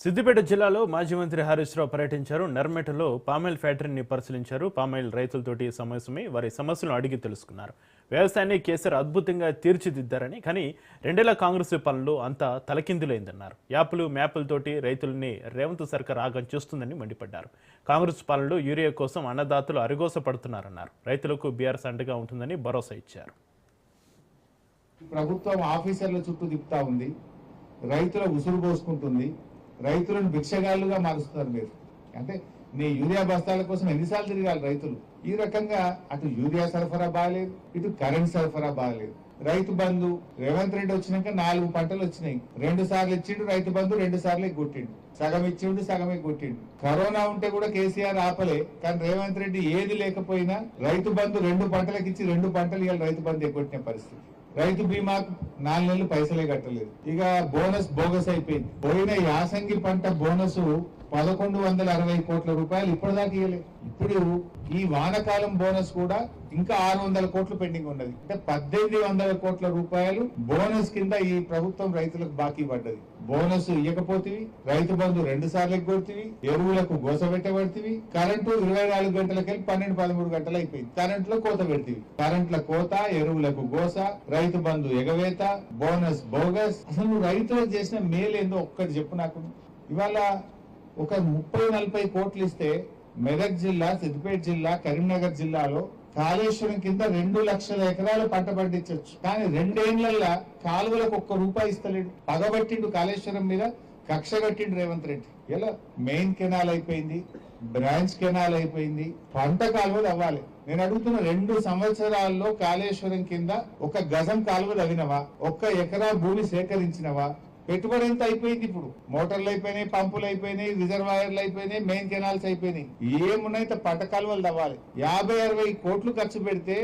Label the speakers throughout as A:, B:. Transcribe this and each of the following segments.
A: సిద్దిపేట జిల్లాలో మాజీ మంత్రి హరీష్ రావు పర్యటించారు. నర్మెటలో పామాయిల్ ఫ్యాక్టరీని పరిశీలించారు. పామాయిల్ రైతులతోటి సమావేశమై వారి సమస్యలను అడిగి తెలుసుకున్నారు. వ్యవసాయాన్ని కేసీఆర్ అద్భుతంగా తీర్చిదిద్దారని, కానీ 2 ఏళ్ల కాంగ్రెస్ పాలనలో అంతా తలకిందులైందన్నారు. యాప్లు మ్యాపులతోటి రైతుల్ని రేవంత్ సర్కార్ ఆగం చేస్తుందని మండిపడ్డారు. కాంగ్రెస్ పాలనలో యూరియా కోసం అన్నదాతలు అరిగోస పడుతున్నారన్నారు. రైతులకు బీఆర్ఎస్ అండగా ఉంటుందని భరోసా ఇచ్చారు.
B: ప్రభుత్వం ఆఫీసర్ల చుట్టూ తిప్పుతా ఉంది, రైతుల ఉసురు పోసుకుంటుంది, రైతులను భిక్షగాళ్లుగా మారుస్తున్నారు. మీరు అంటే నీ యూరియా బస్తాల కోసం ఎన్నిసార్లు తిరగాలి రైతులు? ఈ రకంగా అటు యూరియా సరఫరా బాగాలేదు, ఇటు కరెంట్ సరఫరా బాగాలేదు. రైతు బంధు రేవంత్ రెడ్డి వచ్చినాక 4 పంటలు వచ్చినాయి. 2 సార్లు ఇచ్చిండు రైతు బంధు, 2 సార్లే కొట్టిండు. సగం ఇచ్చిండు, సగమే కొట్టిండు. కరోనా ఉంటే కూడా కేసీఆర్ ఆపలే, కానీ రేవంత్ రెడ్డి ఏది లేకపోయినా రైతు బంధు 2 పంటలకు ఇచ్చి 2 పంటలు ఇవాళ రైతు బంధు ఎగ్గొట్టిన పరిస్థితి. రైతు బీమాకు 4 నెలలు పైసలే కట్టలేదు. ఇక బోనస్ బోగస్ అయిపోయింది. పోయిన యాసంగి పంట బోనస్ 1160 కోట్ల రూపాయలు ఇప్పటిదాకా ఇవ్వలేదు. ఇప్పుడు ఈ వానకాలం బోనస్ కూడా ఇంకా 600 కోట్లు పెండింగ్ ఉన్నది. అంటే 1800 కోట్ల రూపాయలు బోనస్ కింద ఈ ప్రభుత్వం రైతులకు బాకీ పడ్డది. బోనస్ ఇవ్వకపోతేవి, రైతు బంధు 2 సార్లు ఎగ్గొడితివి, ఎరువులకు గోస పెట్టబడితివి, కరెంటు 24 గంటలకెళ్ళి 12-13 గంటలు అయిపోయింది. కరెంట్ లో కోత పెడితివి. కరెంట్ల కోత, ఎరువులకు గోస, రైతు బంధు ఎగవేత, బోనస్ బోగస్. అసలు నువ్వు రైతులకు చేసిన మేలేందో ఒక్కటి చెప్పు నాకు. ఇవాళ ఒక 30-40 కోట్లు ఇస్తే మెదక్ జిల్లా, సిద్దిపేట జిల్లా, కరీంనగర్ జిల్లాలో కాళేశ్వరం కింద 2 లక్షల ఎకరాలు పంట పండించవచ్చు. కానీ 2 ఏళ్లలో కాలువలకు ₹1 ఇస్తలేడు. పగబట్టిండు కాళేశ్వరం మీద, కక్ష కట్టిండు రేవంత్ రెడ్డి. ఇలా మెయిన్ కెనాల్ అయిపోయింది, బ్రాంచ్ కెనాల్ అయిపోయింది, పంట కాలువలు అవ్వాలి. నేను అడుగుతున్న 2 సంవత్సరాల్లో కాళేశ్వరం కింద 1 గజం కాలువ తవ్వినవా? 1 ఎకరా భూమి సేకరించినవా? పెట్టుబడి ఎంత అయిపోయింది? ఇప్పుడు మోటార్లు అయిపోయినాయి, పంపులు అయిపోయినాయి, రిజర్వాయర్లు అయిపోయినాయి, మెయిన్ కెనాల్స్ అయిపోయినాయి. ఏమున్నాయి? పంట కాలువలు తవ్వాలి. 50-60 కోట్లు ఖర్చు పెడితే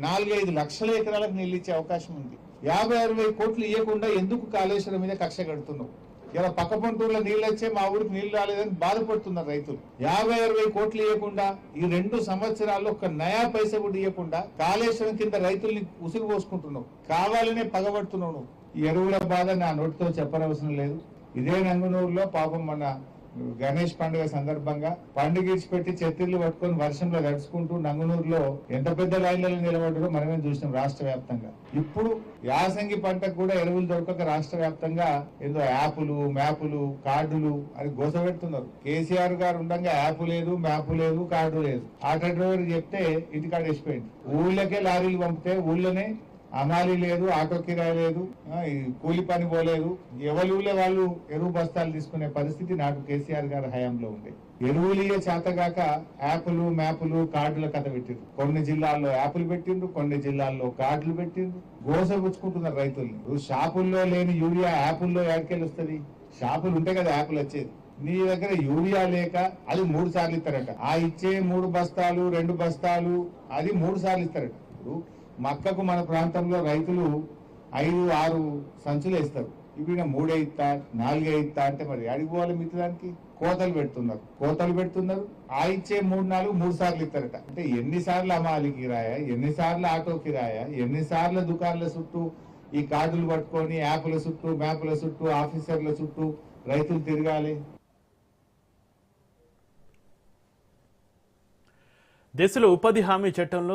B: 4-5 లక్షల ఎకరాలకు నీళ్ళు ఇచ్చే అవకాశం ఉంది. 50-60 కోట్లు ఇవ్వకుండా ఎందుకు కాళేశ్వరం మీద కక్ష కడుతున్నావు? ఇలా పక్క పంటూరులో నీళ్ళు వచ్చే మా ఊరికి నీళ్లు రాలేదని బాధపడుతున్నారు రైతులు. 50-60 కోట్లు ఇవ్వకుండా, ఈ 2 సంవత్సరాల్లో 1 నయా పైసా కూడా ఇవ్వకుండా కాళేశ్వరం కింద రైతుల్ని ఉసురు పోసుకుంటున్నావు. కావాలనే పగబడుతున్నావు నువ్వు. ఎరువుల బాధ నా నోటితో చెప్పనవసరం లేదు. ఇదే నంగునూరులో పాపం మన గణేష్ పండుగ సందర్భంగా పండుగ ఇచ్చిపెట్టి చెత్తిళ్లు పట్టుకొని వర్షంలో గడుచుకుంటూ నంగునూరులో ఎంత పెద్ద లైన్లలో నిలబడ్డారో మనమే చూసినాం రాష్ట్ర వ్యాప్తంగా. ఇప్పుడు యాసంగి పంటకు కూడా ఎరువులు దొరకక రాష్ట్ర వ్యాప్తంగా ఏదో యాపులు, మ్యాపులు, కార్డులు అని గోసపెడుతున్నారు. కేసీఆర్ గారు ఉండగా యాప్ లేదు, మ్యాప్ లేదు, కార్డు లేదు. ఆటో డ్రైవర్ చెప్తే ఇంటికాడ వేసిపోయింది. ఊళ్ళకే లారీలు పంపితే ఊళ్ళోనే అమాలి లేదు, ఆటో కిరాయి లేదు, కూలి పని పోలేదు. ఎవరి ఊళ్ళో వాళ్ళు ఎరువు బస్తాలు తీసుకునే పరిస్థితి నాటు కేసీఆర్ గారి హయాంలో ఉండే. ఎరువులియే చేతగాక యాప్లు, మ్యాపులు, కార్డుల కథ పెట్టిండ్రు. కొన్ని జిల్లాల్లో యాప్లు పెట్టిండ్రు, కొన్ని జిల్లాల్లో కార్డులు పెట్టిండ్రు. గోసపుచ్చుకుంటున్నారు రైతుల్ని. షాపుల్లో లేని యూరియా యాపుల్లో ఏడకెళ్ళి వస్తుంది? షాపులు ఉంటే కదా యాప్లు వచ్చేది. నీ దగ్గర యూరియా లేక అది 3 సార్లు ఇస్తారట. ఆ ఇచ్చే 3 బస్తాలు, 2 బస్తాలు అది 3 సార్లు ఇస్తారట. ఇప్పుడు మక్కకు మన ప్రాంతంలో రైతులు 5-6 సంచులు వేస్తారు. ఇవి 3 ఇస్తా, 4 ఇస్తా అంటే మరి అడిగిపోవాలి మిత్రానికి. కోతలు పెడుతున్నారు. ఆ ఇచ్చే 3 సార్లు ఇస్తారట. అంటే ఎన్నిసార్లు అమాలి కిరాయ, ఎన్నిసార్లు ఆటో కిరాయ, ఎన్నిసార్లు దుకాణాల చుట్టూ ఈ కార్డులు పట్టుకొని యాప్ల చుట్టూ, మ్యాప్ల చుట్టూ, ఆఫీసర్ల చుట్టూ రైతులు తిరగాలి?
A: దేశంలో ఉపాధి హామీ చట్టంలో